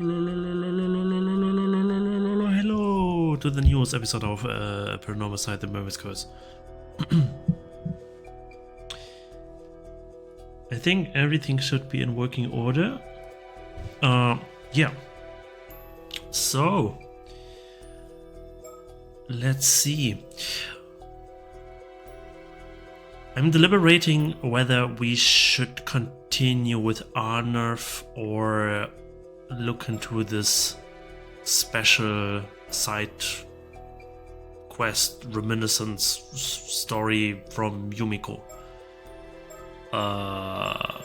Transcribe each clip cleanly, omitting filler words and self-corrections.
Hello to the newest episode of Paranormasight, the Mermaid's Curse. I think everything should be in working order. Yeah. So, let's see. I'm deliberating whether we should continue with Arnerf or look into this special side quest reminiscence story from Yumiko. I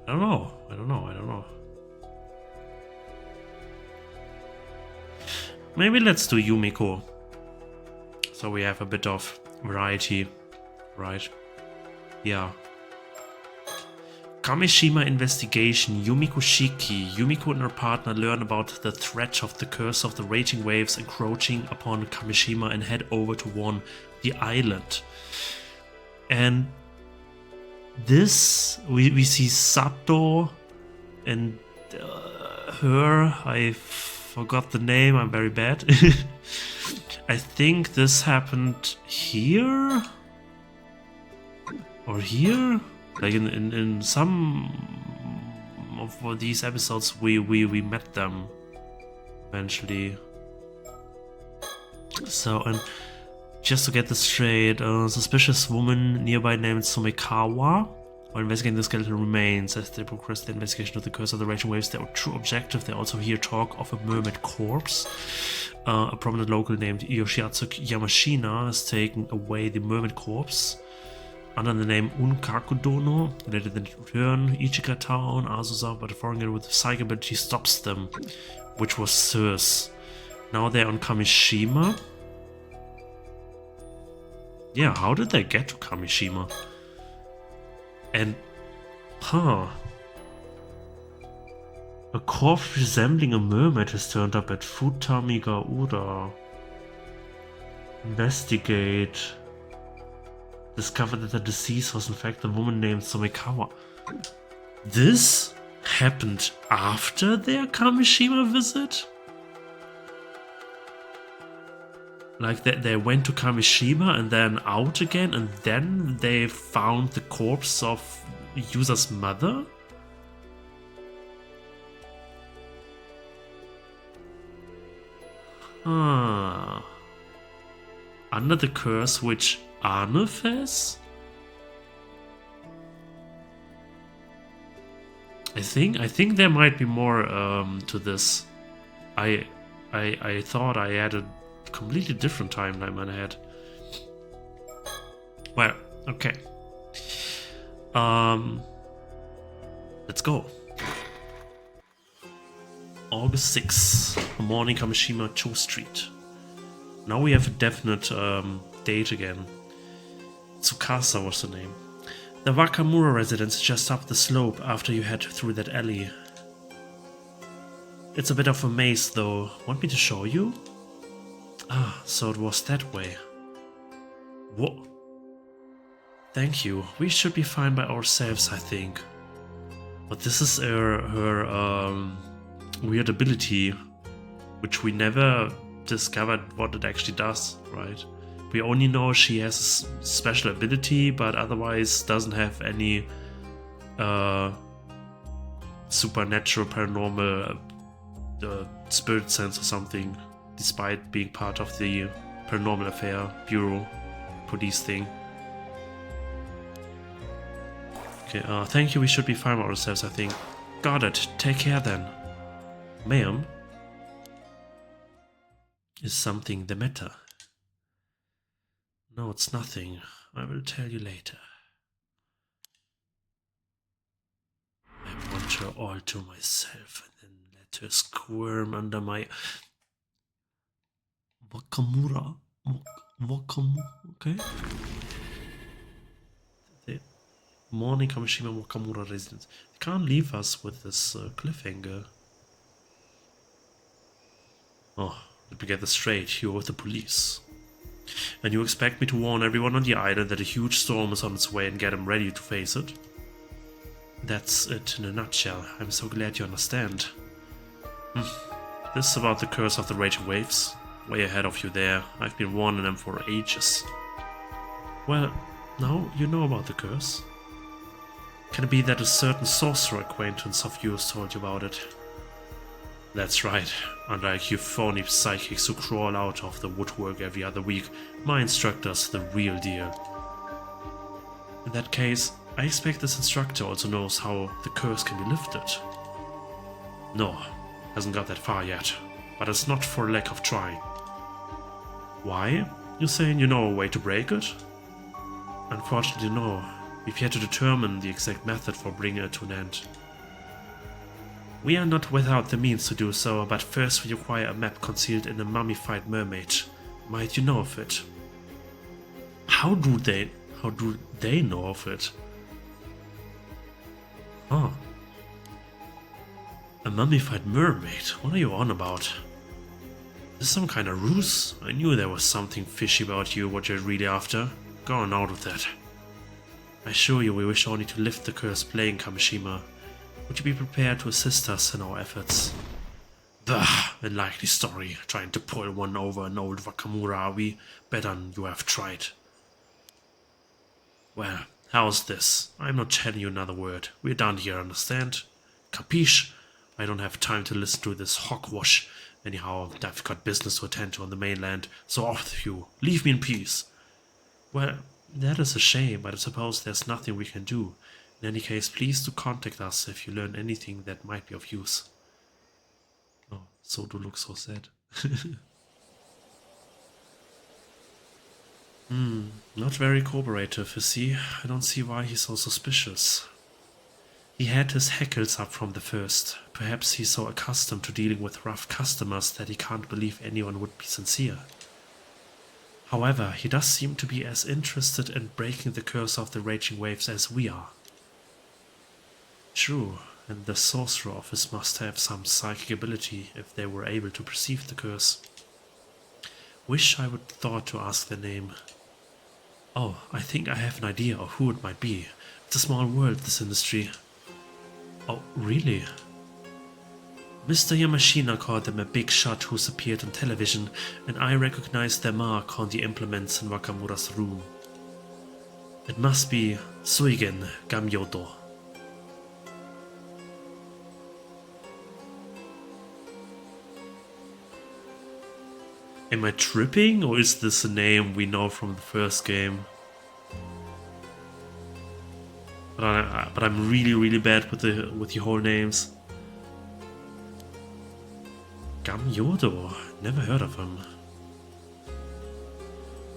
don't know. Maybe let's do Yumiko, so we have a bit of variety, right? Yeah. Kamishima investigation. Yumiko Shiki. Yumiko and her partner learn about the threat of the curse of the raging waves encroaching upon Kamishima and head over to warn the island. And this, we see Sato and her, I forgot the name, I'm very bad. I think this happened here? Or here? Like in some of these episodes we met them eventually. So, and just to get this straight, a suspicious woman nearby named Sumikawa, while investigating the skeletal remains. As they progress the investigation of the curse of the raging waves, their true objective, they also hear talk of a mermaid corpse. A prominent local named Yoshiatsu Yamashina has taken away the mermaid corpse under the name Unkakudono. Later they return Ichika town, Azusa, but a foreign girl with a psychic ability stops them, which was Circe. Now they're on Kamishima. Yeah, how did they get to Kamishima? And, a corpse resembling a mermaid has turned up at Futamigaura. Investigate. Discovered that the deceased was in fact a woman named Sumikawa. This happened after their Kamishima visit? Like they went to Kamishima and then out again, and then they found the corpse of Yusa's mother? Under the curse which Arnulf has? I think there might be more to this. I thought I had a completely different timeline in my head. Well, okay. Let's go. August 6th, morning, Kamishima, Cho Street. Now we have a definite date again. Tsukasa was the name. The Wakamura residence just up the slope after you head through that alley. It's a bit of a maze though. Want me to show you? Ah, so it was that way. Whoa. Thank you. We should be fine by ourselves, I think. But this is her weird ability, which we never discovered what it actually does, right? We only know she has a special ability, but otherwise doesn't have any supernatural, paranormal spirit sense or something, despite being part of the Paranormal Affair Bureau police thing. Okay, thank you, we should be fine with ourselves, I think. Got it, take care then. Ma'am? Is something the matter? No, it's nothing. I will tell you later. I want her all to myself and then let her squirm under my... Wakamura? Okay. The morning Kamishima Wakamura residence. They can't leave us with this cliffhanger. Oh, let me get this straight. You're with the police. And you expect me to warn everyone on the island that a huge storm is on its way and get them ready to face it? That's it in a nutshell. I'm so glad you understand. This is about the curse of the raging waves. Way ahead of you there. I've been warning them for ages. Well, now you know about the curse. Can it be that a certain sorcerer acquaintance of yours told you about it? That's right. Unlike you phony psychics who crawl out of the woodwork every other week, my instructor's the real deal. In that case, I expect this instructor also knows how the curse can be lifted. No, hasn't got that far yet, but it's not for lack of trying. Why? You saying you know a way to break it? Unfortunately, no. We've yet to determine the exact method for bringing it to an end. We are not without the means to do so, but first we require a map concealed in a mummified mermaid. Might you know of it? How do they know of it? Huh. A mummified mermaid? What are you on about? Is this some kind of ruse? I knew there was something fishy about you, what you're really after. Go on out with that. I assure you we wish only to lift the curse playing Kamishima. Would you be prepared to assist us in our efforts? Bah, a likely story, trying to pull one over an old Wakamura are we? Better than you have tried. Well, how's this? I'm not telling you another word. We're done here, understand? Capiche? I don't have time to listen to this hogwash. Anyhow, I've got business to attend to on the mainland, so off with you. Leave me in peace. Well, that is a shame, but I suppose there's nothing we can do. In any case, please do contact us if you learn anything that might be of use. Oh, so do look so sad. Not very cooperative, is he? I don't see why he's so suspicious. He had his hackles up from the first. Perhaps he's so accustomed to dealing with rough customers that he can't believe anyone would be sincere. However, he does seem to be as interested in breaking the curse of the raging waves as we are. True, and the sorcerer office must have some psychic ability if they were able to perceive the curse. Wish I would thought to ask their name. Oh, I think I have an idea of who it might be. It's a small world, this industry. Oh, really? Mr. Yamashina called them a big shot who's appeared on television, and I recognized their mark on the implements in Wakamura's room. It must be Suigen Gamyoto. Am I tripping, or is this a name we know from the first game? But I'm really bad with the whole names. Gamyodo, never heard of him.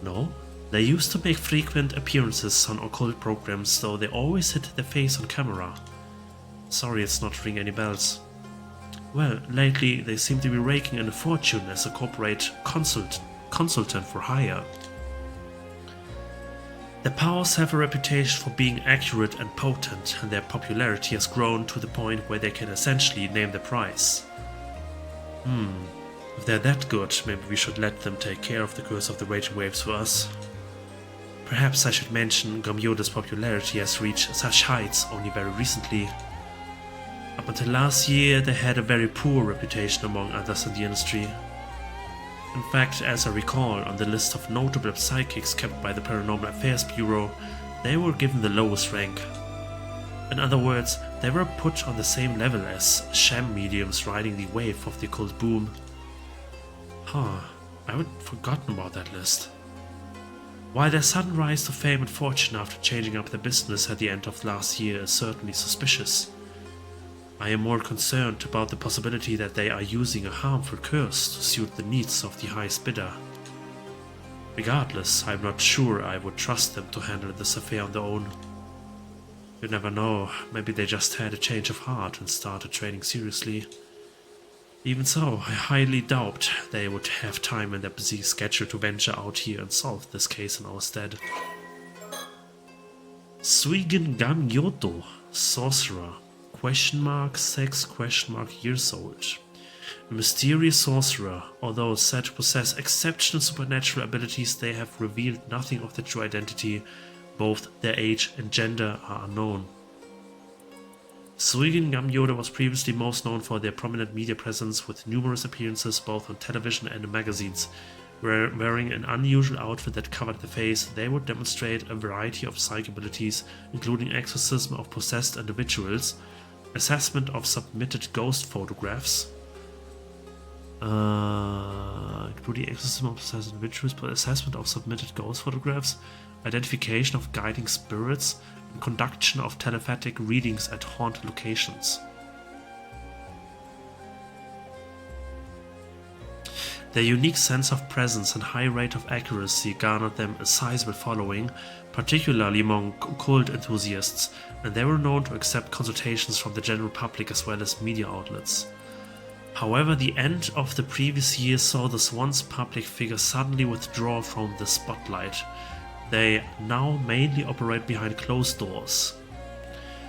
No, they used to make frequent appearances on occult programs, though they always hid their face on camera. Sorry, it's not ringing any bells. Well, lately they seem to be raking in a fortune as a corporate consultant for hire. Their powers have a reputation for being accurate and potent, and their popularity has grown to the point where they can essentially name the price. If they're that good, maybe we should let them take care of the curse of the raging waves for us. Perhaps I should mention Gamyoda's popularity has reached such heights only very recently. Up until last year, they had a very poor reputation among others in the industry. In fact, as I recall, on the list of notable psychics kept by the Paranormal Affairs Bureau, they were given the lowest rank. In other words, they were put on the same level as sham mediums riding the wave of the occult boom. Huh, I had forgotten about that list. While their sudden rise to fame and fortune after changing up their business at the end of last year is certainly suspicious, I am more concerned about the possibility that they are using a harmful curse to suit the needs of the highest bidder. Regardless, I'm not sure I would trust them to handle this affair on their own. You never know, maybe they just had a change of heart and started training seriously. Even so, I highly doubt they would have time in their busy schedule to venture out here and solve this case in our stead. Suigen Gamyoto, sorcerer, sex, years old. A mysterious sorcerer, although said to possess exceptional supernatural abilities, they have revealed nothing of their true identity. Both their age and gender are unknown. Suigen Gamyoda was previously most known for their prominent media presence with numerous appearances both on television and in magazines. Wearing an unusual outfit that covered the face, they would demonstrate a variety of psychic abilities, including exorcism of possessed individuals, assessment of submitted ghost photographs, including exorcism of possessed individuals, assessment of submitted ghost photographs, identification of guiding spirits, and conduction of telepathic readings at haunted locations. Their unique sense of presence and high rate of accuracy garnered them a sizable following, particularly among occult enthusiasts, and they were known to accept consultations from the general public as well as media outlets. However, the end of the previous year saw this once public figure suddenly withdraw from the spotlight. They now mainly operate behind closed doors,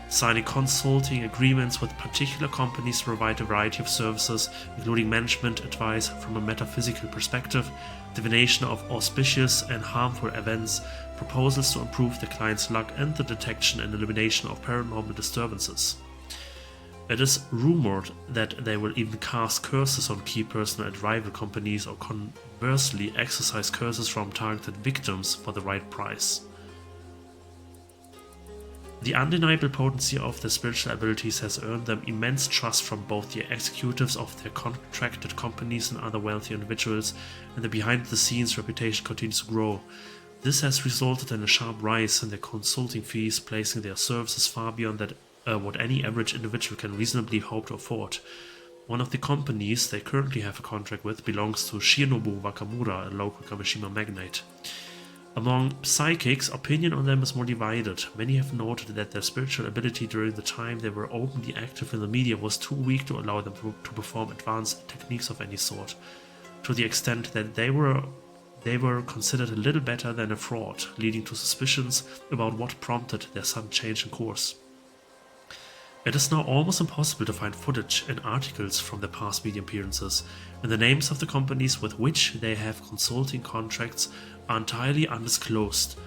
signing consulting agreements with particular companies to provide a variety of services, including management advice from a metaphysical perspective, divination of auspicious and harmful events, proposals to improve the client's luck, and the detection and elimination of paranormal disturbances. It is rumored that they will even cast curses on key personnel at rival companies or conversely exercise curses from targeted victims for the right price. The undeniable potency of their spiritual abilities has earned them immense trust from both the executives of their contracted companies and other wealthy individuals, and the behind-the-scenes reputation continues to grow. This has resulted in a sharp rise in their consulting fees, placing their services far beyond what any average individual can reasonably hope to afford. One of the companies they currently have a contract with belongs to Shinobu Wakamura, a local Kamishima magnate. Among psychics, opinion on them is more divided. Many have noted that their spiritual ability during the time they were openly active in the media was too weak to allow them to perform advanced techniques of any sort, to the extent that they were considered a little better than a fraud, leading to suspicions about what prompted their sudden change in course. It is now almost impossible to find footage and articles from their past media appearances, and the names of the companies with which they have consulting contracts are entirely undisclosed,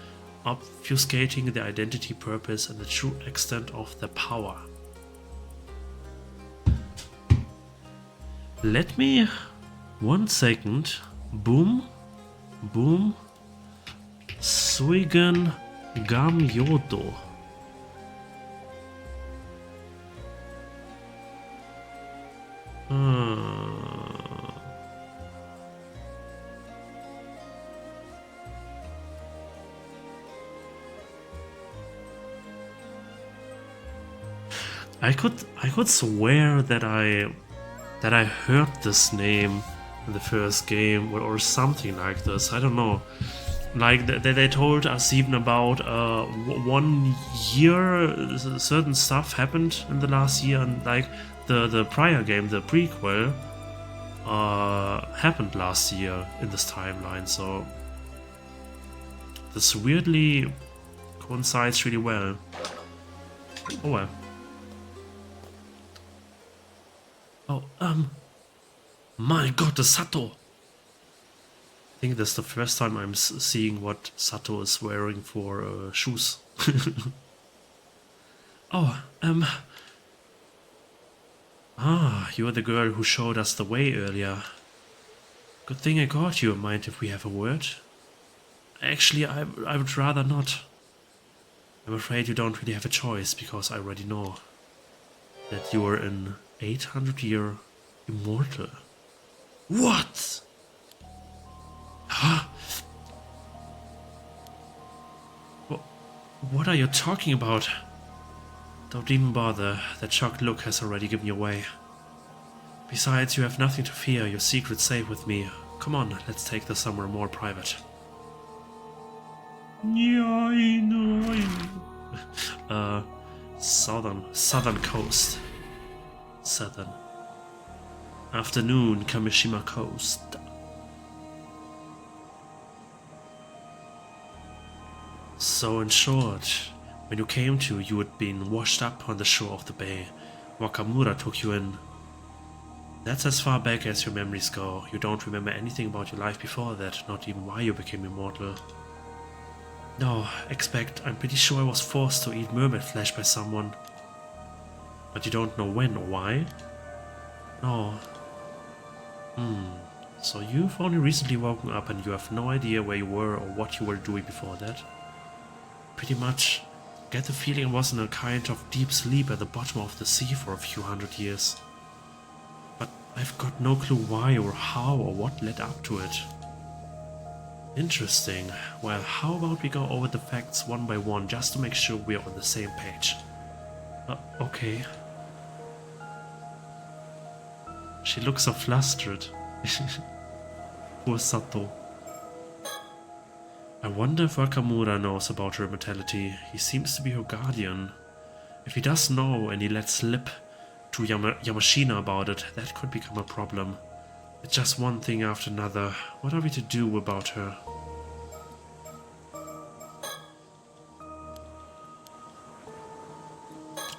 obfuscating their identity, purpose, and the true extent of their power. Let me 1 second. Boom. Suigen Gamyodo. I could swear that I heard this name in the first game or something like this. I don't know. Like they told us even about 1 year, certain stuff happened in the last year, and like the prior game, the prequel, happened last year in this timeline. So this weirdly coincides really well. Oh well. Oh, my god, the Sato! I think that's the first time I'm seeing what Sato is wearing for shoes. Oh, you're the girl who showed us the way earlier. Good thing I caught you. Mind if we have a word? Actually, I would rather not. I'm afraid you don't really have a choice, because I already know that you are an 800-year immortal. What? Huh? What are you talking about? Don't even bother. That shocked look has already given you away. Besides, you have nothing to fear. Your secret's safe with me. Come on, let's take this somewhere more private. Yeah, I know. Southern coast. Southern. Afternoon, Kamishima Coast. So in short, when you came to, you had been washed up on the shore of the bay. Wakamura took you in. That's as far back as your memories go. You don't remember anything about your life before that, not even why you became immortal. No, I'm pretty sure I was forced to eat mermaid flesh by someone. But you don't know when or why? No. So you've only recently woken up and you have no idea where you were or what you were doing before that? Pretty much. Get the feeling I was in a kind of deep sleep at the bottom of the sea for a few hundred years. But I've got no clue why or how or what led up to it. Interesting. Well, how about we go over the facts one by one just to make sure we're on the same page? Okay. She looks so flustered. Poor Sato. I wonder if Wakamura knows about her mortality. He seems to be her guardian. If he does know and he lets slip to Yamashina about it, that could become a problem. It's just one thing after another. What are we to do about her?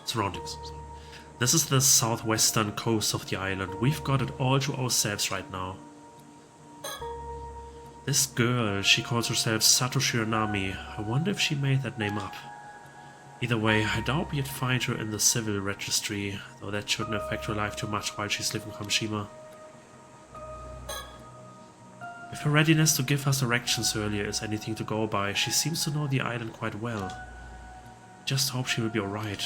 Surroundings. This is the southwestern coast of the island. We've got it all to ourselves right now. This girl, she calls herself Sato Shiranami. I wonder if she made that name up. Either way, I doubt we'd find her in the civil registry, though that shouldn't affect her life too much while she's living in Kamishima. If her readiness to give us directions earlier is anything to go by, she seems to know the island quite well. Just hope she will be alright.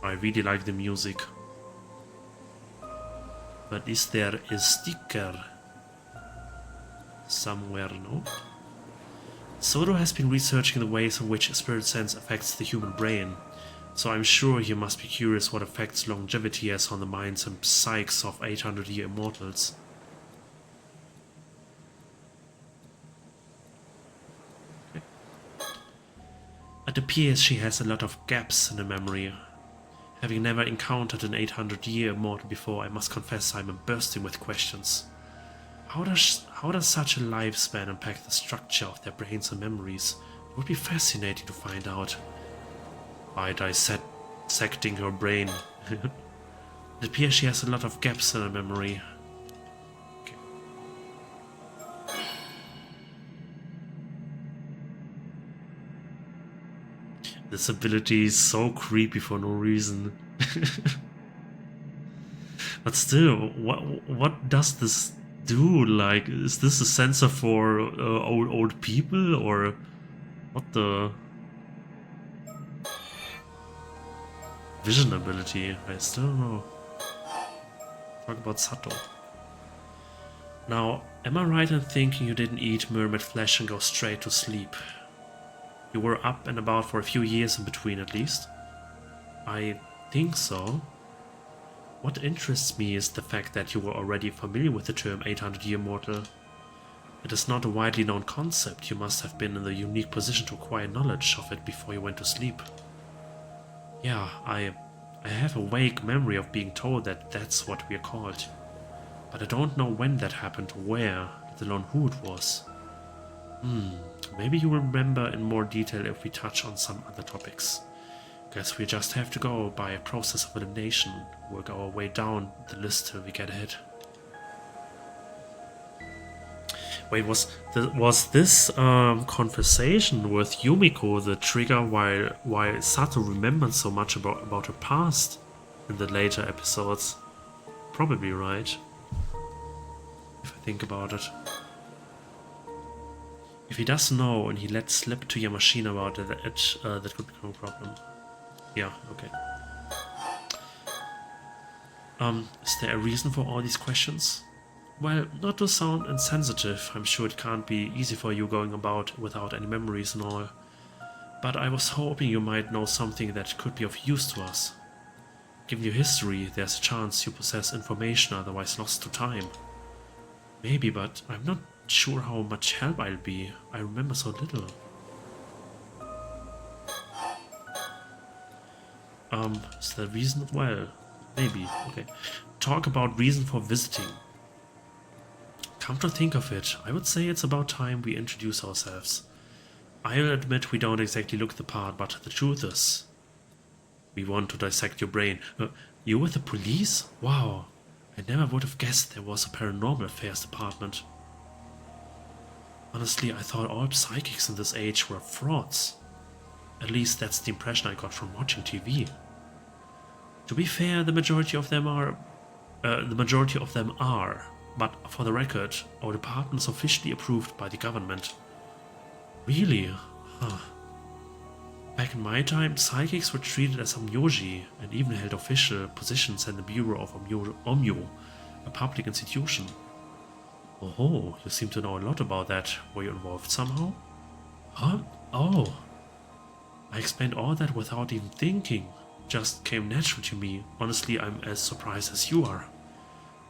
I really like the music. But is there a sticker somewhere, no? Soto has been researching the ways in which spirit sense affects the human brain, so I'm sure you must be curious what effects longevity has on the minds and psyches of 800-year immortals. Okay. It appears she has a lot of gaps in her memory. Having never encountered an 800-year immortal before, I must confess I'm bursting with questions. How does such a lifespan impact the structure of their brains and memories? It would be fascinating to find out. By dissecting her brain. It appears she has a lot of gaps in her memory. Okay. This ability is so creepy for no reason. But still, what does this do? Like, is this a sensor for old people, or what the vision ability? I still don't know. Talk about Sato. Now, am I right in thinking you didn't eat mermaid flesh and go straight to sleep? You were up and about for a few years in between, at least. I think so. What interests me is the fact that you were already familiar with the term 800-year mortal. It is not a widely known concept. You must have been in the unique position to acquire knowledge of it before you went to sleep. Yeah, I have a vague memory of being told that that's what we are called. But I don't know when that happened, where, let alone who it was. Maybe you will remember in more detail if we touch on some other topics. Guess we just have to go by a process of elimination, work our way down the list till we get ahead. Wait, was this conversation with Yumiko the trigger why Sato remembered so much about her past in the later episodes? Probably right, if I think about it. If he does know and he lets slip to Yamashina about it, that could become a problem. Yeah, okay. Is there a reason for all these questions? Well, not to sound insensitive, I'm sure it can't be easy for you going about without any memories and all. But I was hoping you might know something that could be of use to us. Given your history, there's a chance you possess information otherwise lost to time. Maybe, but I'm not sure how much help I'll be. I remember so little. Is there a reason? Well, maybe. Okay. Talk about reason for visiting. Come to think of it, I would say it's about time we introduce ourselves. I'll admit we don't exactly look the part, but the truth is, we want to dissect your brain. You were the police? Wow. I never would have guessed there was a paranormal affairs department. Honestly, I thought all psychics in this age were frauds. At least that's the impression I got from watching TV. To be fair, the majority of them are, but for the record, our department is officially approved by the government. Really? Huh. Back in my time, psychics were treated as omyoji and even held official positions in the Bureau of Omyo, a public institution. Oh, you seem to know a lot about that. Were you involved somehow? Huh? Oh. I explained all that without even thinking. Just came natural to me. Honestly, I'm as surprised as you are.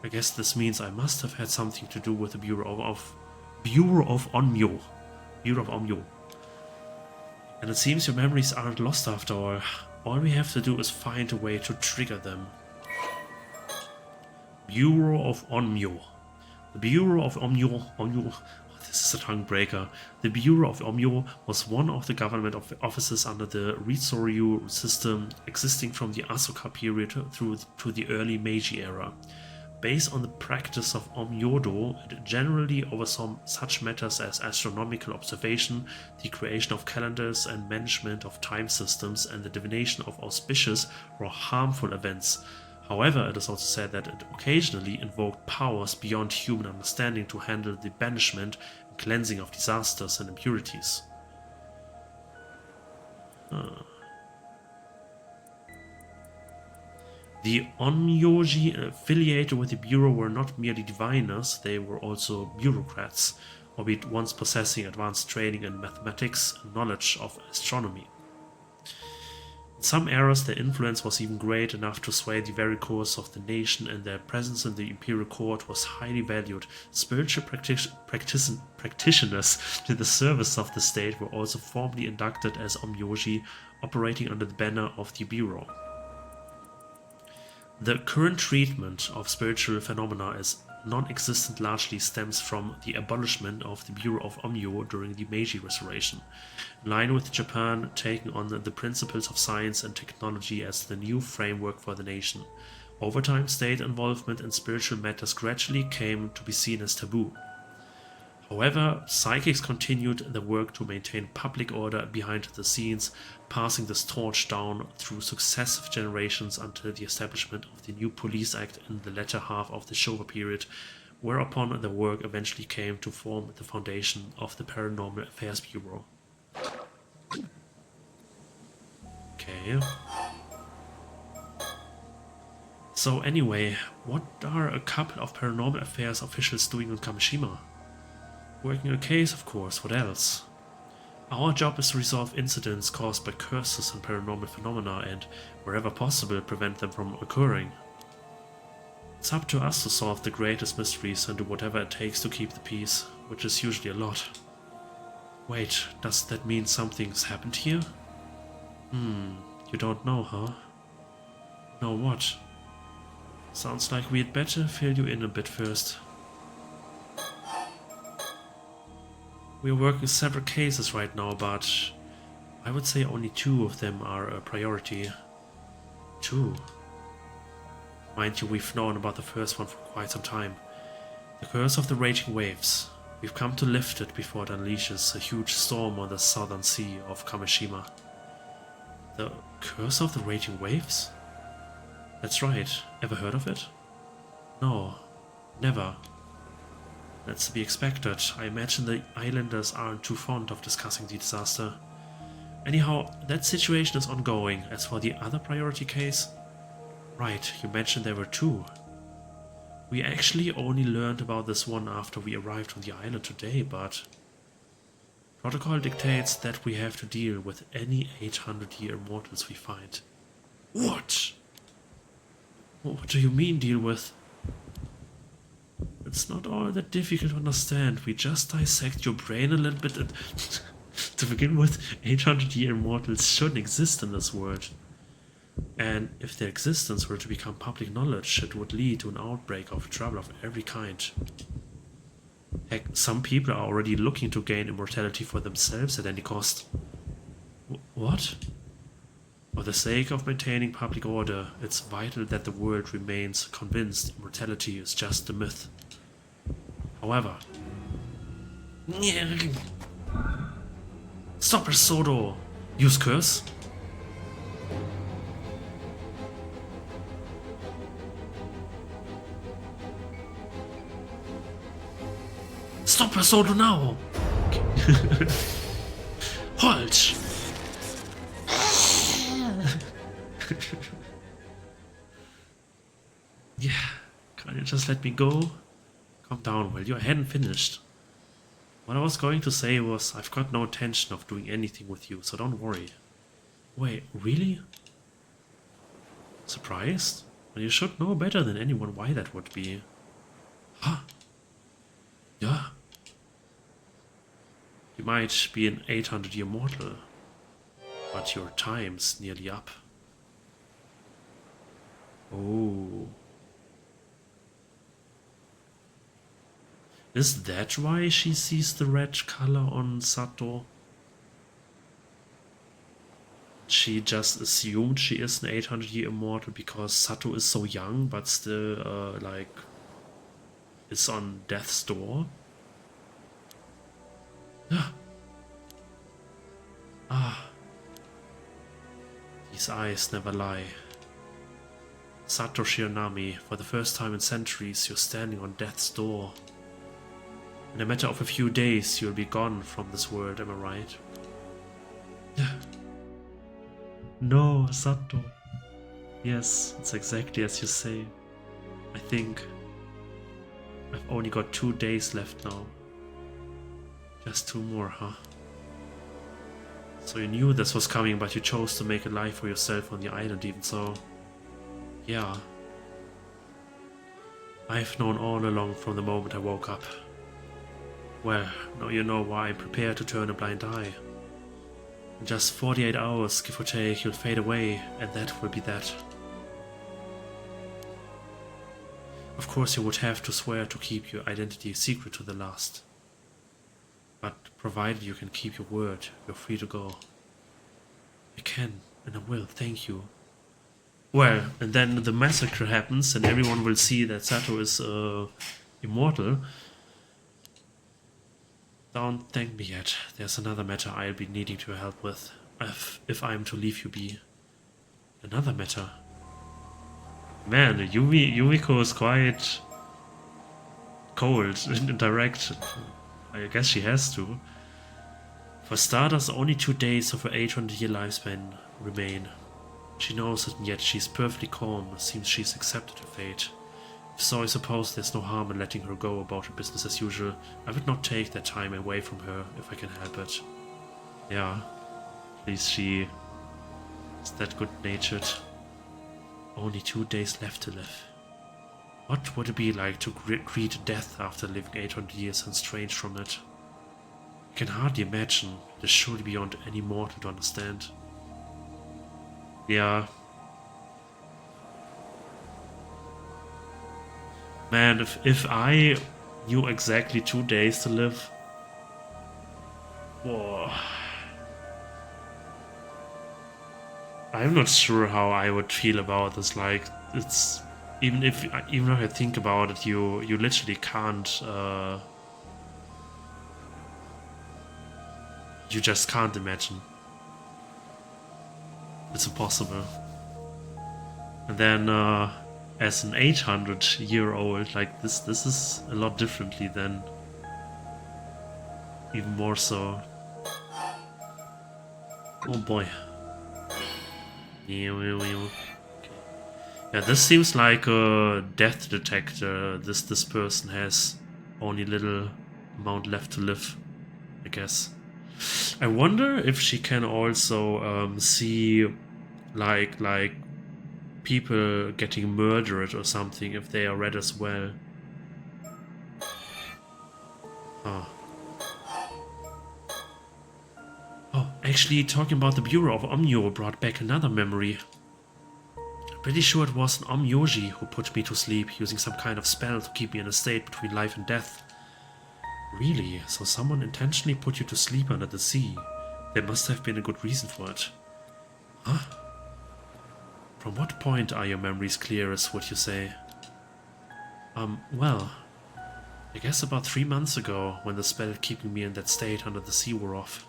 I guess this means I must have had something to do with the Bureau of Omyo. Bureau of Omyo. And it seems your memories aren't lost after all. All we have to do is find a way to trigger them. Bureau of Omyo. The Bureau of Omyo, this is a tongue breaker. The Bureau of Omyo was one of the government offices under the Ritsoryu system existing from the Asuka period through to the early Meiji era. Based on the practice of Omyodo, it generally oversaw such matters as astronomical observation, the creation of calendars and management of time systems, and the divination of auspicious or harmful events. However, it is also said that it occasionally invoked powers beyond human understanding to handle the banishment and cleansing of disasters and impurities. The Onmyoji affiliated with the Bureau were not merely diviners, they were also bureaucrats, albeit once possessing advanced training in mathematics and knowledge of astronomy. In some eras, their influence was even great enough to sway the very course of the nation, and their presence in the imperial court was highly valued. Spiritual practitioners to the service of the state were also formally inducted as Onmyoji, operating under the banner of the Bureau. The current treatment of spiritual phenomena as non-existent largely stems from the abolishment of the Bureau of Omyo during the Meiji Restoration, in line with Japan taking on the principles of science and technology as the new framework for the nation. Over time, state involvement in spiritual matters gradually came to be seen as taboo. However, psychics continued their work to maintain public order behind the scenes, passing this torch down through successive generations until the establishment of the new Police Act in the latter half of the Showa period, whereupon their work eventually came to form the foundation of the Paranormal Affairs Bureau. Okay. So anyway, what are a couple of Paranormal Affairs officials doing on Kamishima? Working a case, of course, what else? Our job is to resolve incidents caused by curses and paranormal phenomena and, wherever possible, prevent them from occurring. It's up to us to solve the greatest mysteries and do whatever it takes to keep the peace, which is usually a lot. Wait, does that mean something's happened here? You don't know, huh? Know what? Sounds like we'd better fill you in a bit first. We're working several cases right now, but I would say only 2 of them are a priority. 2. Mind you, we've known about the first one for quite some time. The Curse of the Raging Waves. We've come to lift it before it unleashes a huge storm on the southern sea of Kamishima. The Curse of the Raging Waves? That's right. Ever heard of it? No, never. That's to be expected. I imagine the islanders aren't too fond of discussing the disaster. Anyhow, that situation is ongoing. As for the other priority case... Right, you mentioned there were 2. We actually only learned about this one after we arrived on the island today, but... Protocol dictates that we have to deal with any 800-year mortals we find. What? What do you mean, deal with? It's not all that difficult to understand. We just dissect your brain a little bit and to begin with, 800-year immortals shouldn't exist in this world. And if their existence were to become public knowledge, it would lead to an outbreak of trouble of every kind. Heck, some people are already looking to gain immortality for themselves at any cost. What? For the sake of maintaining public order, it's vital that the world remains convinced immortality is just a myth. However... Stop her, Sodo! Use curse? Stop her solo now! Okay. Halt! Yeah, can you just let me go? Calm down, well, you hadn't finished. What I was going to say was, I've got no intention of doing anything with you, so don't worry. Wait, really? Surprised? Well, you should know better than anyone why that would be. Huh? Yeah. You might be an 800-year mortal, but your time's nearly up. Oh. Is that why she sees the red color on Sato? She just assumed she is an 800-year immortal because Sato is so young, but still, like, is on death's door. Ah. These eyes never lie. Sato Shionami, for the first time in centuries, you're standing on death's door. In a matter of a few days, you'll be gone from this world, am I right? No, Sato. Yes, it's exactly as you say. I think I've only got 2 days left now. Just 2 more, huh? So you knew this was coming, but you chose to make a life for yourself on the island even so. Yeah. I've known all along from the moment I woke up. Well, now you know why I'm prepared to turn a blind eye. In just 48 hours, give or take, you'll fade away, and that will be that. Of course you would have to swear to keep your identity secret to the last. But provided you can keep your word, you're free to go. I can, and I will, thank you. Well, and then the massacre happens, and everyone will see that Sato is immortal. Don't thank me yet. There's another matter I'll be needing your help with, if I'm to leave you be. Another matter? Man, Yumiko is quite cold and direct. I guess she has to. For starters, only 2 days of her 800-year lifespan remain. She knows it, and yet she's perfectly calm. Seems she's accepted her fate. So I suppose there's no harm in letting her go about her business as usual. I would not take that time away from her if I can help it. Yeah, at least she is that good-natured. Only 2 days left to live. What would it be like to greet death after living 800 years estranged from it? I can hardly imagine. It is surely beyond any mortal to understand. Yeah. Man, if I knew exactly 2 days to live... Whoa. I'm not sure how I would feel about this. Like, it's... Even if I think about it, you literally can't... you just can't imagine. It's impossible. And then, as an 800-year-old, like this is a lot differently than... Even more so. Oh boy. Okay. Yeah, this seems like a death detector. This person has only little amount left to live, I guess. I wonder if she can also see like people getting murdered or something if they are red as well. Huh. Oh, actually, talking about the Bureau of Omnio brought back another memory. Pretty sure it was an Omyoji who put me to sleep, using some kind of spell to keep me in a state between life and death. Really? So someone intentionally put you to sleep under the sea? There must have been a good reason for it. Huh? From what point are your memories clearest, would you say? Well, I guess about 3 months ago, when the spell keeping me in that state under the sea wore off.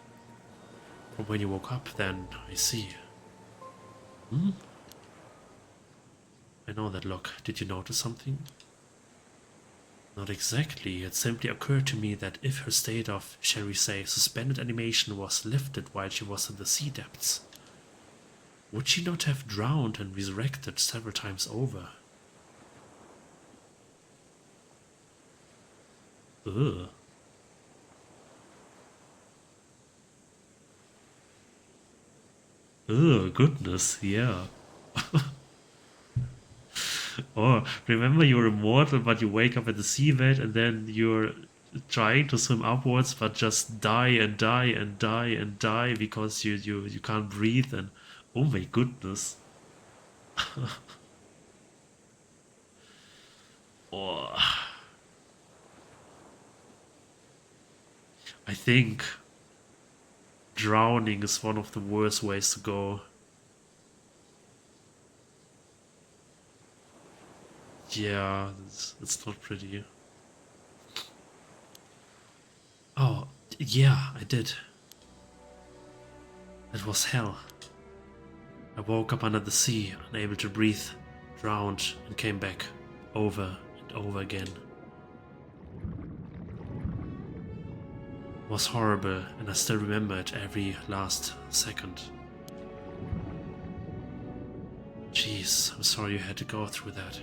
From when you woke up, then, I see. Hmm? I know that look. Did you notice something? Not exactly. It simply occurred to me that if her state of, shall we say, suspended animation was lifted while she was in the sea depths, would she not have drowned and resurrected several times over? Ugh. Ugh, goodness, yeah. Or remember you're immortal, but you wake up at the seabed and then you're trying to swim upwards, but just die and die and die and die because you can't breathe. And oh my goodness. Oh, I think drowning is one of the worst ways to go. Yeah, it's not pretty. Oh, yeah, I did. It was hell. I woke up under the sea, unable to breathe, drowned, and came back over and over again. It was horrible, and I still remember it every last second. Jeez, I'm sorry you had to go through that.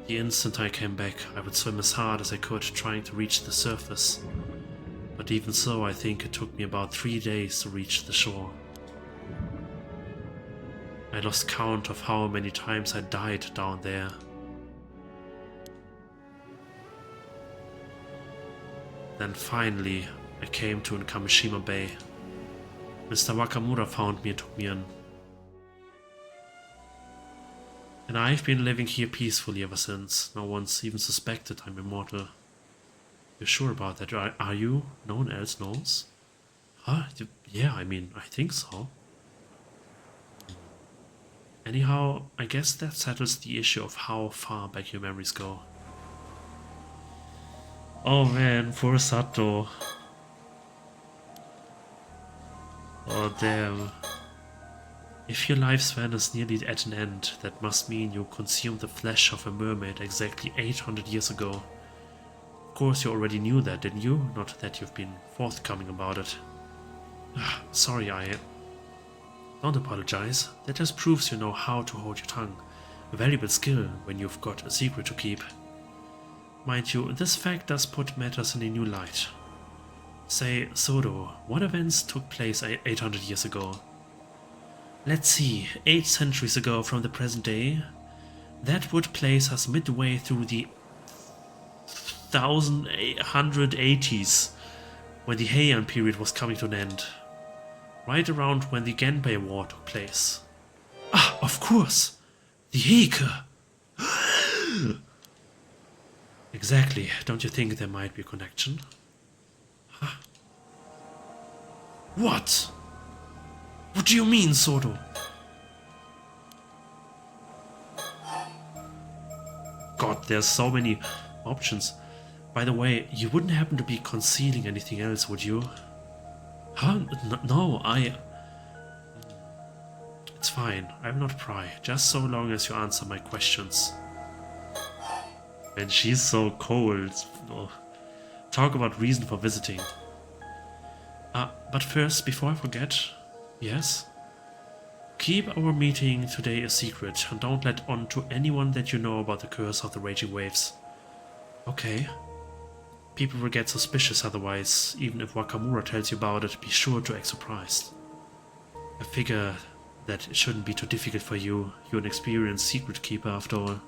The instant I came back, I would swim as hard as I could, trying to reach the surface. But even so, I think it took me about 3 days to reach the shore. I lost count of how many times I died down there. Then finally, I came to Kamishima Bay. Mr. Wakamura found me and took me in. And I've been living here peacefully ever since. No one's even suspected I'm immortal. You're sure about that, are you? No one else knows? Huh? Yeah, I mean, I think so. Anyhow, I guess that settles the issue of how far back your memories go. Oh man, poor Sato. Oh damn. If your lifespan is nearly at an end, that must mean you consumed the flesh of a mermaid exactly 800 years ago. Of course you already knew that, didn't you? Not that you've been forthcoming about it. Sorry, Don't apologize. That just proves you know how to hold your tongue. A valuable skill when you've got a secret to keep. Mind you, this fact does put matters in a new light. Say, Sodo, what events took place 800 years ago? Let's see, 8 centuries ago from the present day. That would place us midway through the 1880s, when the Heian period was coming to an end. Right around when the Genpei War took place. Ah, of course! The Heike! Exactly. Don't you think there might be a connection? Huh? What? What do you mean, Sodo? God, there's so many options. By the way, you wouldn't happen to be concealing anything else, would you? Huh? No, It's fine, I will not pry, just so long as you answer my questions. And she's so cold. Oh. Talk about reason for visiting. But first, before I forget, yes? Keep our meeting today a secret, and don't let on to anyone that you know about the curse of the raging waves. Okay. People will get suspicious otherwise. Even if Wakamura tells you about it, be sure to act surprised. I figure that it shouldn't be too difficult for you. You're an experienced secret keeper after all.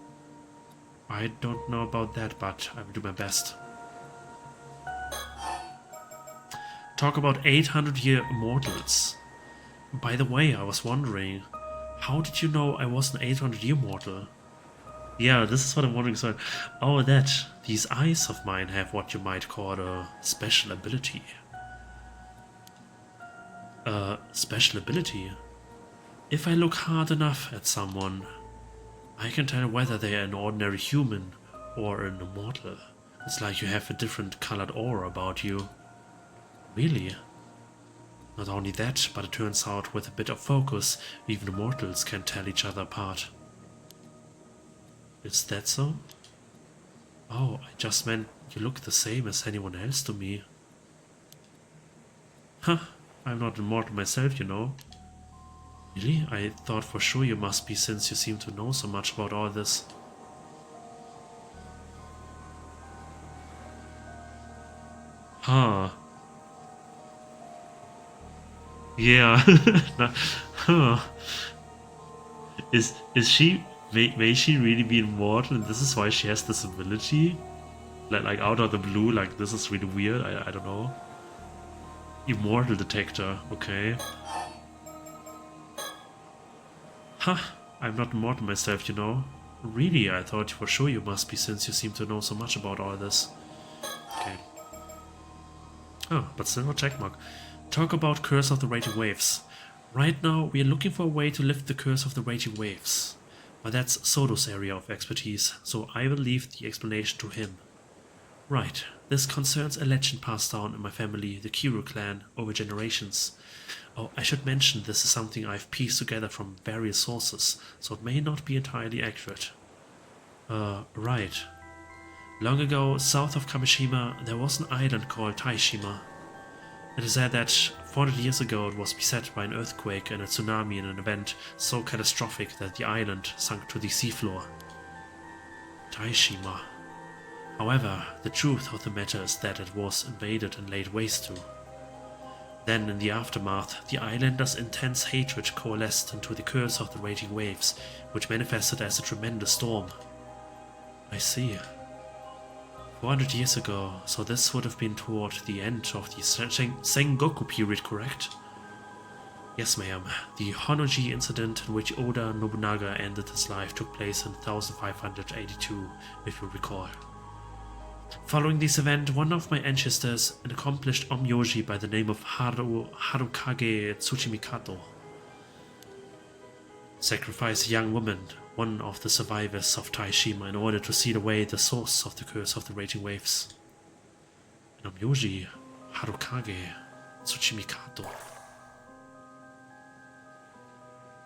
I don't know about that, but I will do my best. Talk about 800-year immortals. By the way, I was wondering, how did you know I was an 800-year mortal? Yeah, this is what I'm wondering. So, oh, these eyes of mine have what you might call a special ability. Special ability? If I look hard enough at someone, I can tell whether they are an ordinary human or an immortal. It's like you have a different colored aura about you. Really? Not only that, but it turns out with a bit of focus, even mortals can tell each other apart. Is that so? Oh, I just meant you look the same as anyone else to me. Huh, I'm not immortal myself, you know. Really? I thought for sure you must be, since you seem to know so much about all this. Huh. Yeah. Huh. Is she... May she really be immortal and this is why she has this ability? Like out of the blue, like this is really weird, I don't know. Immortal detector, okay. Huh, I'm not immortal myself, you know. Really, I thought for sure you must be, since you seem to know so much about all this. Okay. Oh, but still no checkmark. Talk about Curse of the Raging Waves. Right now, we are looking for a way to lift the Curse of the Raging Waves. But that's Sodo's area of expertise, so I will leave the explanation to him. Right, this concerns a legend passed down in my family, the Kiru clan, over generations. Oh, I should mention this is something I've pieced together from various sources, so it may not be entirely accurate. Right. Long ago, south of Kamishima, there was an island called Taishima. It is said that 400 years ago it was beset by an earthquake and a tsunami in an event so catastrophic that the island sunk to the seafloor. Taishima. However, the truth of the matter is that it was invaded and laid waste to. Then, in the aftermath, the islanders' intense hatred coalesced into the Curse of the Raging Waves, which manifested as a tremendous storm. I see. 400 years ago, so this would have been toward the end of the Sengoku period, correct? Yes, ma'am. The Honnoji incident in which Oda Nobunaga ended his life took place in 1582, if you recall. Following this event, one of my ancestors, an accomplished Omyoji by the name of Harukage Tsuchimikato, sacrificed a young woman, one of the survivors of Taishima, in order to seal away the source of the Curse of the Raging Waves. An Omyoji, Harukage Tsuchimikato.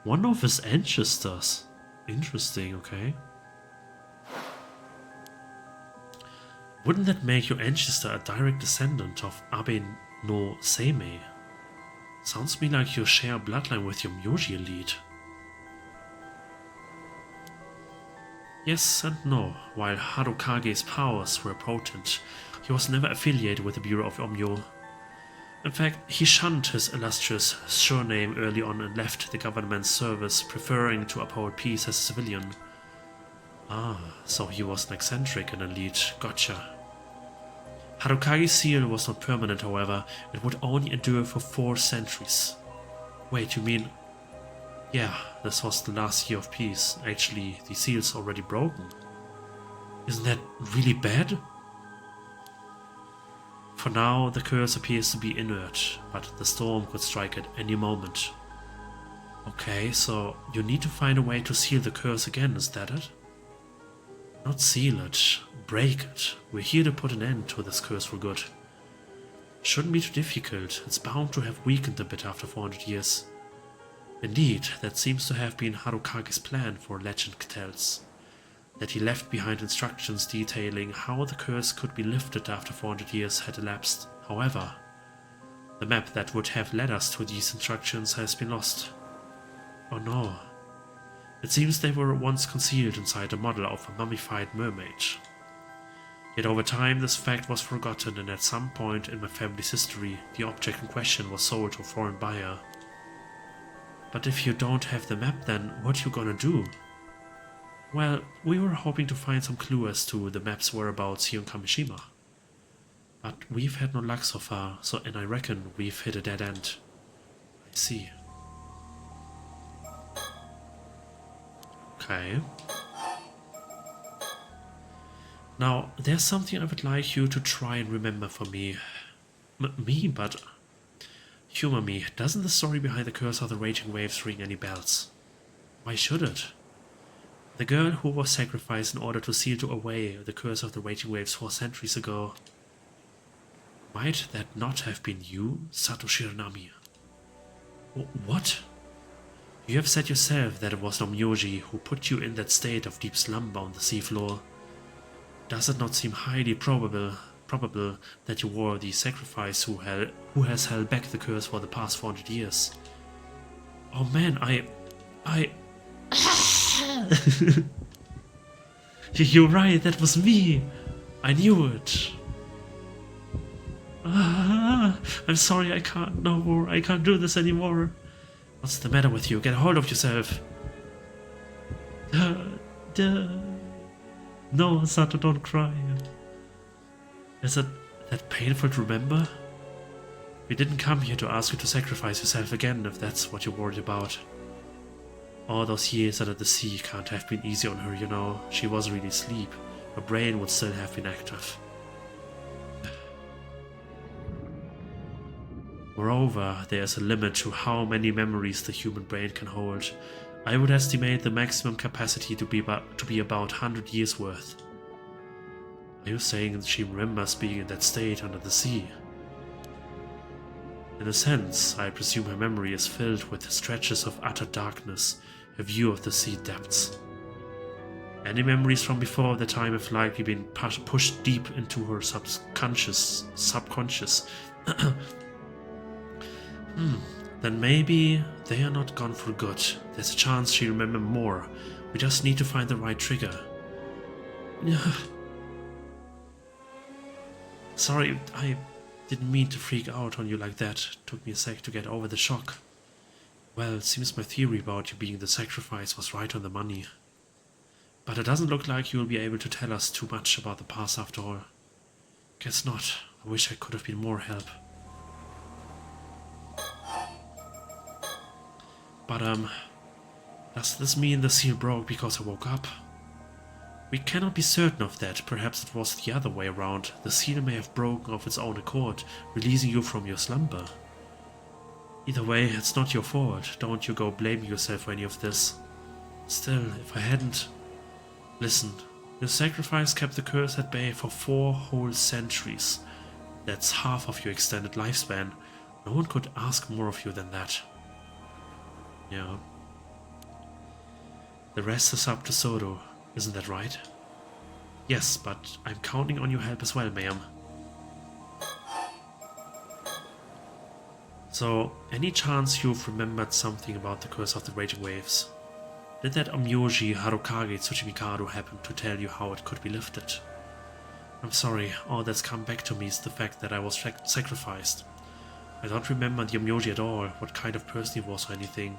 One of his ancestors. Interesting, okay. Wouldn't that make your ancestor a direct descendant of Abe no Seimei? Sounds to me like you share a bloodline with your Myoji elite. Yes and no. While Harukage's powers were potent, he was never affiliated with the Bureau of Omyo. In fact, he shunned his illustrious surname early on and left the government's service, preferring to uphold peace as a civilian. Ah, so he was an eccentric and elite, gotcha. Harukage's seal was not permanent, however, it would only endure for 4 centuries. Wait, you mean... Yeah, this was the last year of peace. Actually, the seal's already broken. Isn't that really bad? For now, the curse appears to be inert, but the storm could strike at any moment. Okay, so you need to find a way to seal the curse again, is that it? Not seal it, break it. We're here to put an end to this curse for good. Shouldn't be too difficult, it's bound to have weakened a bit after 400 years. Indeed, that seems to have been Harukage's plan, for legend tells. That he left behind instructions detailing how the curse could be lifted after 400 years had elapsed. However, the map that would have led us to these instructions has been lost. Oh no. It seems they were once concealed inside a model of a mummified mermaid. Yet over time this fact was forgotten, and at some point in my family's history, the object in question was sold to a foreign buyer. But if you don't have the map, then what you gonna do? Well, we were hoping to find some clue as to the map's whereabouts here in Kamishima. But we've had no luck so far, and I reckon we've hit a dead end. I see. Okay. Now, there's something I would like you to try and remember for me. But... Humor me, doesn't the story behind the Curse of the Raging Waves ring any bells? Why should it? The girl who was sacrificed in order to seal away the Curse of the Raging Waves 4 centuries ago. Might that not have been you, Sato Shiranami? What? You have said yourself that it was Nomyoji who put you in that state of deep slumber on the seafloor. Does it not seem highly probable that you were the sacrifice who has held back the curse for the past 400 years? Oh man, I... You're right, that was me! I knew it! I'm sorry, I can't no more. I can't do this anymore. What's the matter with you? Get a hold of yourself. No, Sato, don't cry. Is it that painful to remember? We didn't come here to ask you to sacrifice yourself again, if that's what you're worried about. All those years under the sea can't have been easy on her, you know. She wasn't really asleep. Her brain would still have been active. Moreover, there is a limit to how many memories the human brain can hold. I would estimate the maximum capacity to be about 100 years worth. Are you saying that she remembers being in that state under the sea? In a sense, I presume her memory is filled with stretches of utter darkness, a view of the sea depths. Any memories from before the time have likely been pushed deep into her subconscious. Then maybe they are not gone for good. There's a chance she'll remember more. We just need to find the right trigger. Sorry, I didn't mean to freak out on you like that. Took me a sec to get over the shock. Well, it seems my theory about you being the sacrifice was right on the money. But it doesn't look like you'll be able to tell us too much about the past after all. Guess not. I wish I could have been more help. But, does this mean the seal broke because I woke up? We cannot be certain of that. Perhaps it was the other way around. The seal may have broken of its own accord, releasing you from your slumber. Either way, it's not your fault. Don't you go blaming yourself for any of this. Still, if I hadn't... Listen, your sacrifice kept the curse at bay for 4 whole centuries. That's half of your extended lifespan. No one could ask more of you than that. Yeah. The rest is up to Sodo, isn't that right? Yes, but I'm counting on your help as well, ma'am. So, any chance you've remembered something about the curse of the raging waves? Did that Omyoji Harukage Tsuchimikado happen to tell you how it could be lifted? I'm sorry, all that's come back to me is the fact that I was sacrificed. I don't remember the Omyoji at all, what kind of person he was or anything.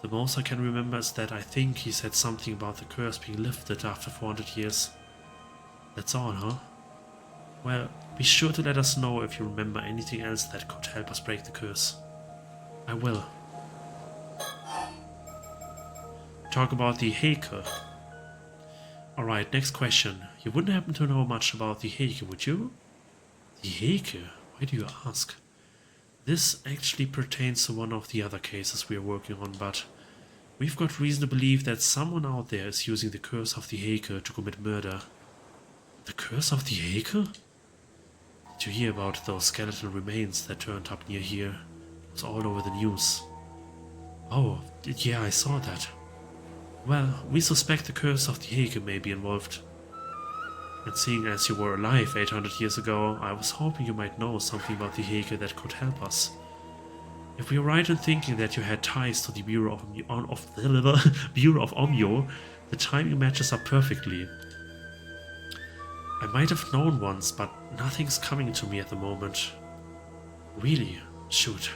The most I can remember is that I think he said something about the curse being lifted after 400 years. That's all, huh? Well, be sure to let us know if you remember anything else that could help us break the curse. I will. Talk about the Heike. Alright, next question. You wouldn't happen to know much about the Heike, would you? The Heike? Why do you ask? This actually pertains to one of the other cases we are working on, but we've got reason to believe that someone out there is using the curse of the Heike to commit murder. The curse of the Heike? Did you hear about those skeletal remains that turned up near here? It was all over the news. Oh, yeah, I saw that. Well, we suspect the curse of the Heike may be involved. And seeing as you were alive 800 years ago, I was hoping you might know something about the Heike that could help us. If we are right in thinking that you had ties to the Bureau of Omyo, the timing matches up perfectly. I might have known once, but nothing's coming to me at the moment. Really? Shoot.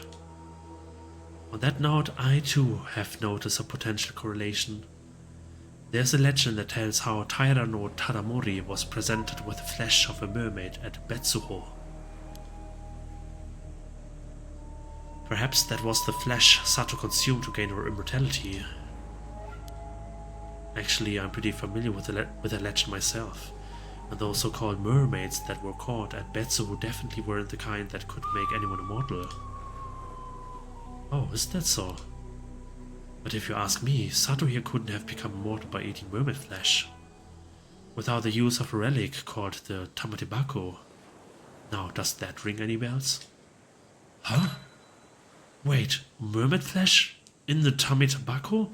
On that note, I too have noticed a potential correlation. There's a legend that tells how Taira no Tadamori was presented with the flesh of a mermaid at Betsuho. Perhaps that was the flesh Sato consumed to gain her immortality. Actually, I'm pretty familiar with the legend myself, and those so-called mermaids that were caught at Betsuho definitely weren't the kind that could make anyone immortal. Oh, is that so? But if you ask me, Sato here couldn't have become immortal by eating mermaid flesh. Without the use of a relic called the Tamatebako. Now, does that ring any bells? Huh? Wait, mermaid flesh in the tummy tobacco?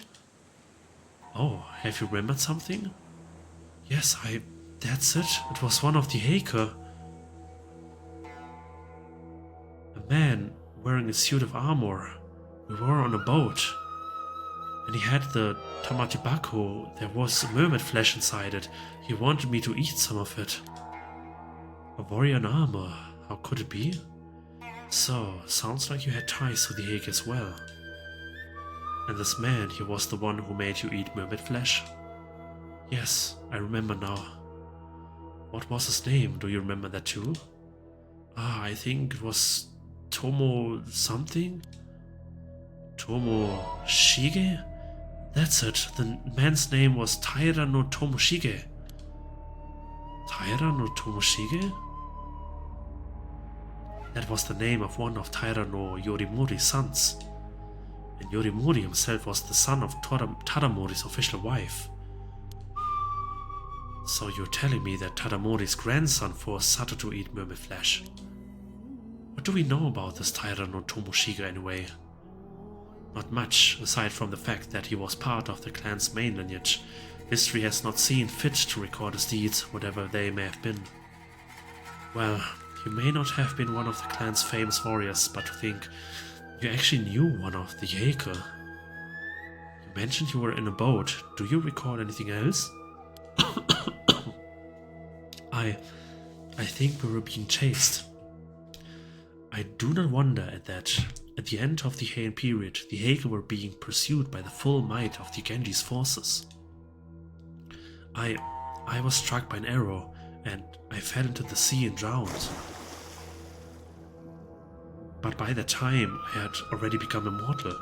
Oh, have you remembered something? Yes, that's it. It was one of the Haker. A man wearing a suit of armor. We were on a boat. And he had the tamatibako. There was mermaid flesh inside it. He wanted me to eat some of it. A warrior in armor. How could it be? So, sounds like you had ties to the Hague as well. And this man, he was the one who made you eat mermaid flesh? Yes, I remember now. What was his name? Do you remember that too? Ah, I think it was Tomo something? Tomoshige? That's it. The man's name was Taira no Tomoshige. Taira no Tomoshige? That was the name of one of Taira no Yorimuri's sons. And Yorimuri himself was the son of Tadamori's official wife. So you're telling me that Tadamori's grandson forced Sato to eat mermaid flesh. What do we know about this Taira no Tomoshige anyway? Not much, aside from the fact that he was part of the clan's main lineage. History has not seen fit to record his deeds, whatever they may have been. Well, you may not have been one of the clan's famous warriors, but to think you actually knew one of the Haker. You mentioned you were in a boat. Do you recall anything else? I think we were being chased. I do not wonder at that. At the end of the Heian period, the Haker were being pursued by the full might of the Genji's forces. I was struck by an arrow, and I fell into the sea and drowned. But by that time, I had already become immortal.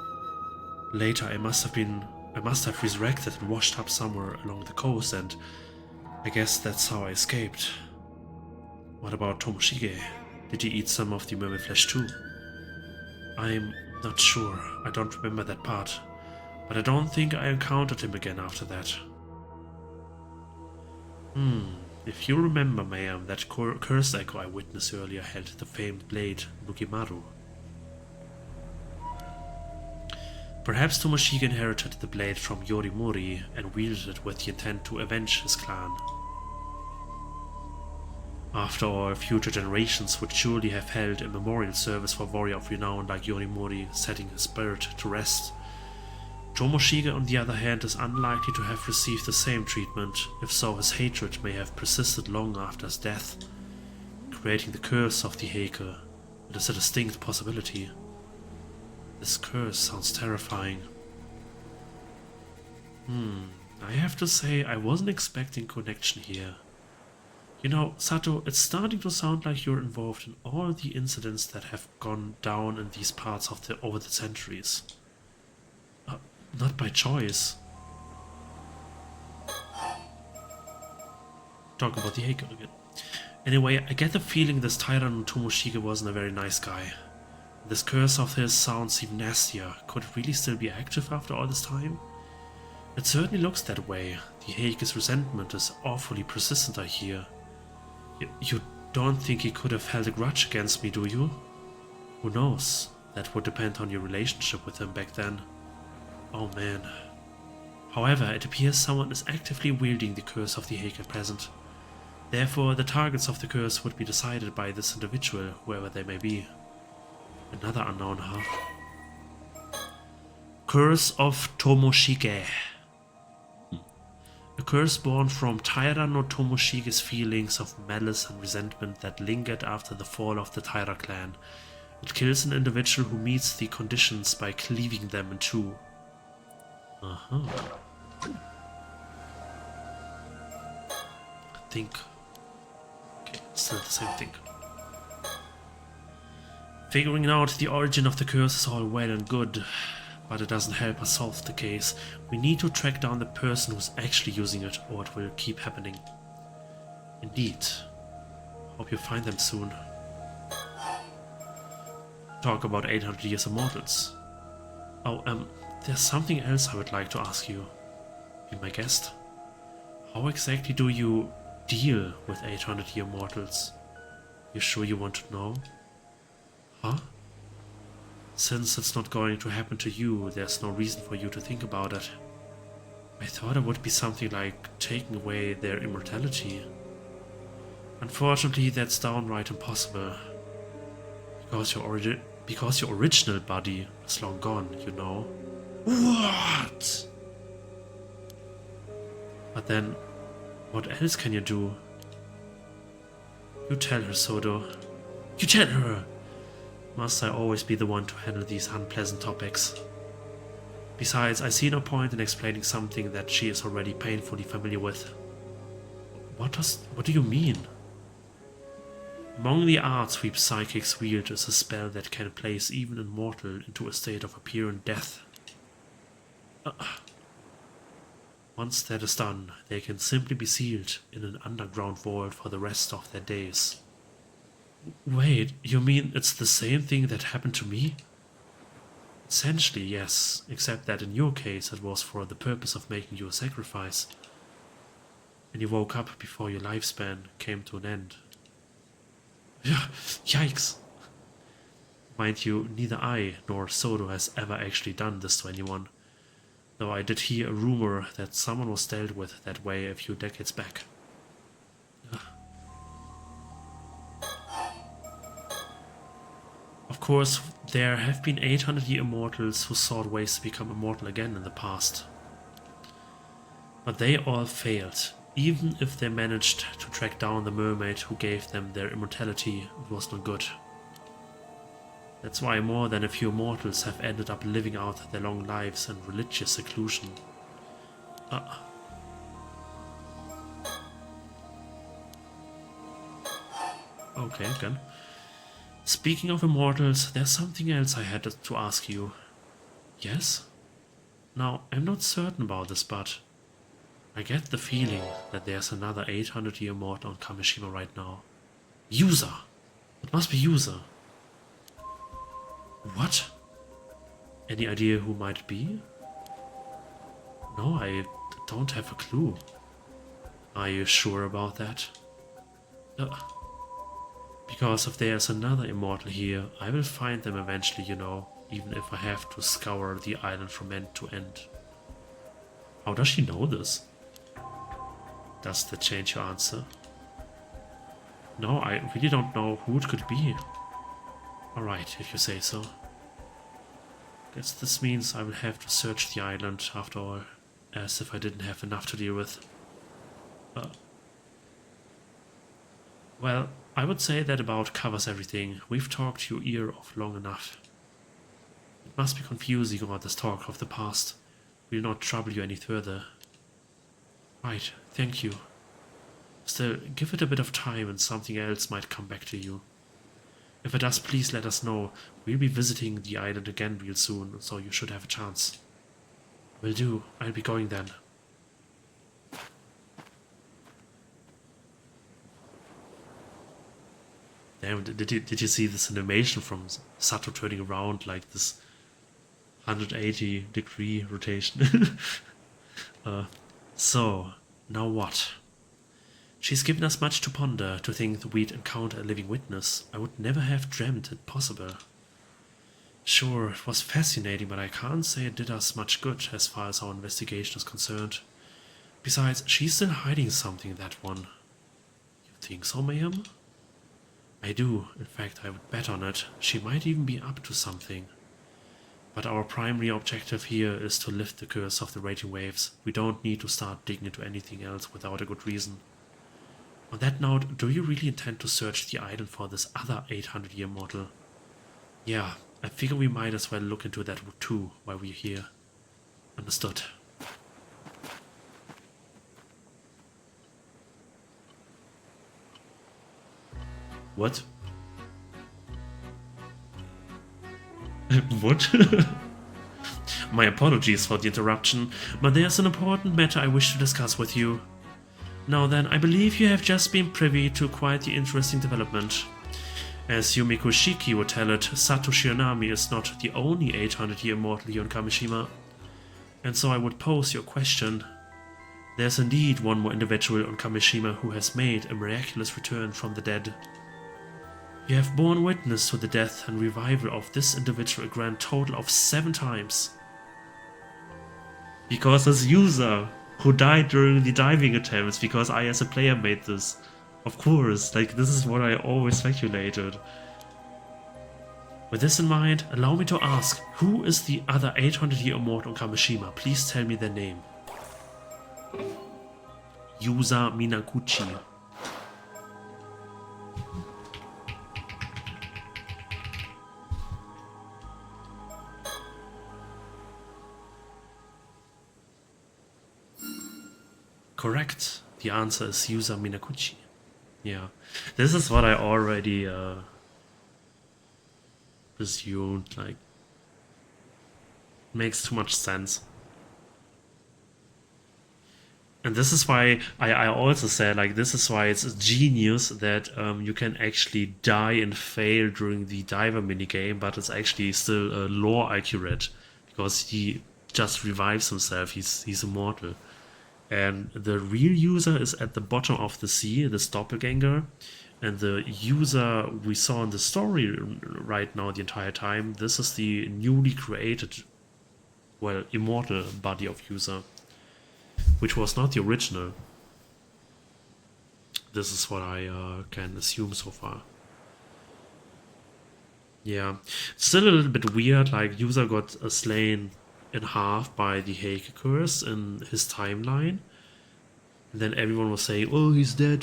Later, I must have resurrected and washed up somewhere along the coast, and I guess that's how I escaped. What about Tomoshige? Did he eat some of the mermaid flesh too? I'm not sure. I don't remember that part. But I don't think I encountered him again after that. If you remember, ma'am, that curse echo I witnessed earlier held the famed blade Mugimaru. Perhaps Tomoshige inherited the blade from Yorimuri and wielded it with the intent to avenge his clan. After all, future generations would surely have held a memorial service for a warrior of renown like Yorimuri, setting his spirit to rest. Tomoshige, on the other hand, is unlikely to have received the same treatment. If so, his hatred may have persisted long after his death, creating the curse of the Haker. It is a distinct possibility. This curse sounds terrifying. I have to say, I wasn't expecting connection here. You know, Sato, it's starting to sound like you're involved in all the incidents that have gone down in these parts of over the centuries. Not by choice. Talk about the Haker again. Anyway, I get the feeling this Taira no Tomoshige wasn't a very nice guy. This curse of his sounds even nastier. Could it really still be active after all this time? It certainly looks that way. The Haker's resentment is awfully persistent, I hear. You don't think he could have held a grudge against me, do you? Who knows? That would depend on your relationship with him back then. Oh man. However, it appears someone is actively wielding the curse of the Haker at present. Therefore, the targets of the curse would be decided by this individual, whoever they may be. Another unknown, huh? Curse of Tomoshige. A curse born from Taira no Tomoshige's feelings of malice and resentment that lingered after the fall of the Taira clan. It kills an individual who meets the conditions by cleaving them in two. I think... Okay, it's still the same thing. Figuring out the origin of the curse is all well and good, but it doesn't help us solve the case. We need to track down the person who's actually using it, or it will keep happening. Indeed. Hope you find them soon. Talk about 800 years immortals. Oh, there's something else I would like to ask you. Be my guest. How exactly do you deal with 800-year mortals? You sure you want to know? Huh? Since it's not going to happen to you, there's no reason for you to think about it. I thought it would be something like taking away their immortality. Unfortunately, that's downright impossible. Because your original body is long gone, you know. What? But then, what else can you do? You tell her, Sodo. You tell her! Must I always be the one to handle these unpleasant topics? Besides, I see no point in explaining something that she is already painfully familiar with. What do you mean? Among the arts sweep psychics wield is a spell that can place even a mortal into a state of apparent death. Once that is done, they can simply be sealed in an underground vault for the rest of their days. Wait, you mean it's the same thing that happened to me? Essentially, yes, except that in your case it was for the purpose of making you a sacrifice. And you woke up before your lifespan came to an end. Yikes! Mind you, neither I nor Sodo has ever actually done this to anyone, though I did hear a rumor that someone was dealt with that way a few decades back. Of course, there have been 800-year immortals who sought ways to become immortal again in the past. But they all failed. Even if they managed to track down the mermaid who gave them their immortality, it was no good. That's why more than a few mortals have ended up living out their long lives in religious seclusion. Okay, again. Speaking of immortals, there's something else I had to ask you. Yes? Now, I'm not certain about this, but I get the feeling that there's another 800-year immortal on Kamishima right now. User! It must be User. What? Any idea who might be? No, I don't have a clue. Are you sure about that? Because if there's another immortal here, I will find them eventually, you know, even if I have to scour the island from end to end. How does she know this? Does that change your answer? No, I really don't know who it could be. Alright, if you say so. Guess this means I will have to search the island after all, as if I didn't have enough to deal with. Well, I would say that about covers everything. We've talked your ear off long enough. It must be confusing all this talk of the past. We'll not trouble you any further. Right, thank you. Still, give it a bit of time and something else might come back to you. If it does, please let us know. We'll be visiting the island again real soon, so you should have a chance. Will do. I'll be going then. Damn, did you see this animation from Sato turning around like this 180-degree rotation? So, now what? She's given us much to ponder. To think that we'd encounter a living witness. I would never have dreamt it possible. Sure, it was fascinating, but I can't say it did us much good as far as our investigation is concerned. Besides, she's still hiding something, that one. You think so, Mayhem? I do. In fact, I would bet on it. She might even be up to something. But our primary objective here is to lift the curse of the raging waves. We don't need to start digging into anything else without a good reason. On that note, do you really intend to search the island for this other 800-year mortal? Yeah, I figure we might as well look into that too while we're here. Understood. What? What? My apologies for the interruption, but there's an important matter I wish to discuss with you. Now then, I believe you have just been privy to quite the interesting development. As Yumiko Shiki would tell it, Sato Shionami is not the only 800-year mortal here on Kamishima. And so I would pose your question. There's indeed one more individual on Kamishima who has made a miraculous return from the dead. You have borne witness to the death and revival of this individual a grand total of 7 times. Because this user who died during the diving attempts, because I as a player made this. Of course, like this is what I always speculated. With this in mind, allow me to ask, who is the other 800-year immortal on Kamishima? Please tell me their name. Yusa Minakuchi. Correct. The answer is Yusa Minakuchi. Yeah. This is what I already presumed. Like, makes too much sense. And this is why I also said, like, this is why it's genius that you can actually die and fail during the diver minigame, but it's actually still lore accurate, because he just revives himself, he's immortal. And the real user is at the bottom of the sea, this doppelganger. And the user we saw in the story right now the entire time, this is the newly created, well, immortal body of user, which was not the original. This is what I can assume so far. Yeah, still a little bit weird, like user got slain in half by the Heike curse in his timeline. And then everyone was saying, oh, he's dead,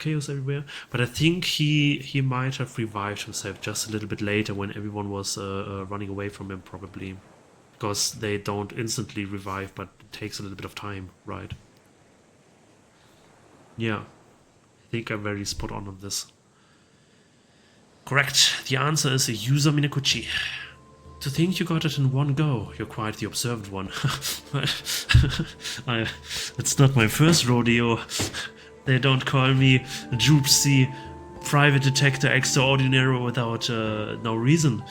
chaos everywhere. But I think he might have revived himself just a little bit later when everyone was running away from him, probably. Because they don't instantly revive, but it takes a little bit of time, right? Yeah, I think I'm very spot on this. Correct, the answer is Yusa Minakuchi. To think you got it in one go, you're quite the observant one. It's not my first rodeo. They don't call me Jupsy, private detector extraordinary without no reason.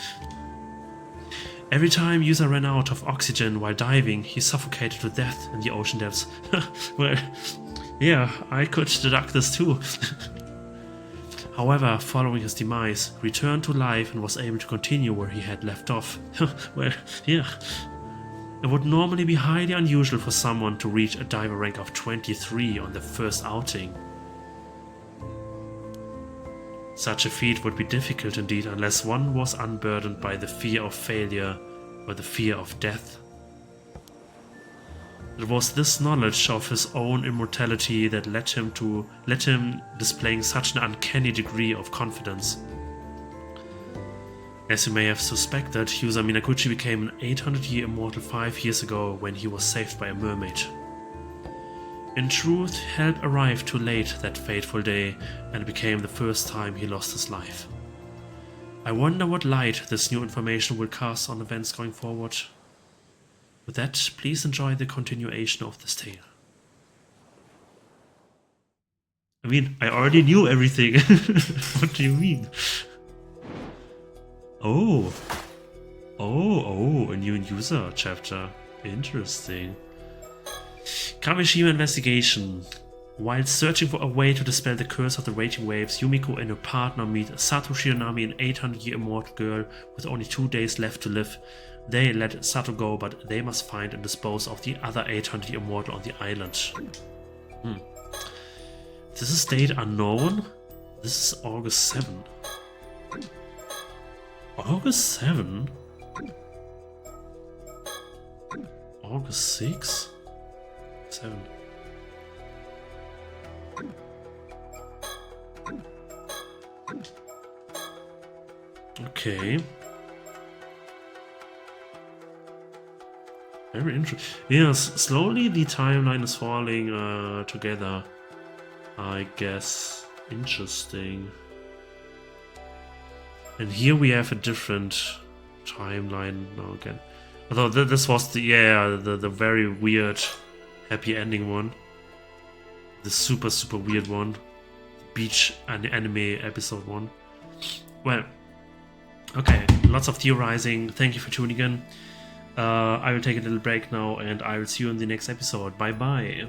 Every time user ran out of oxygen while diving, he suffocated to death in the ocean depths. Well, yeah, I could deduct this too. However, following his demise, returned to life and was able to continue where he had left off. Well, yeah. It would normally be highly unusual for someone to reach a diver rank of 23 on their first outing. Such a feat would be difficult indeed unless one was unburdened by the fear of failure or the fear of death. It was this knowledge of his own immortality that led him displaying such an uncanny degree of confidence. As you may have suspected, Yusa Minakuchi became an 800-year immortal 5 years ago when he was saved by a mermaid. In truth, help arrived too late that fateful day, and it became the first time he lost his life. I wonder what light this new information will cast on events going forward. With that, please enjoy the continuation of this tale. I mean, I already knew everything. What do you mean? Oh, a new user chapter. Interesting. Kamishima investigation. While searching for a way to dispel the curse of the raging waves, Yumiko and her partner meet Sato Shironami, an 800-year immortal girl with only 2 days left to live. They let Sato go, but they must find and dispose of the other 800-year immortal on the island. This is date unknown. This is August 7. August 7? August 6? 7. Okay. Very interesting. Yes, slowly the timeline is falling together, I guess. Interesting. And here we have a different timeline now again. Although this was the very weird happy ending one. The super weird one. Beach anime episode 1. Well, okay, lots of theorizing. Thank you for tuning in. I will take a little break now and I will see you in the next episode. Bye bye.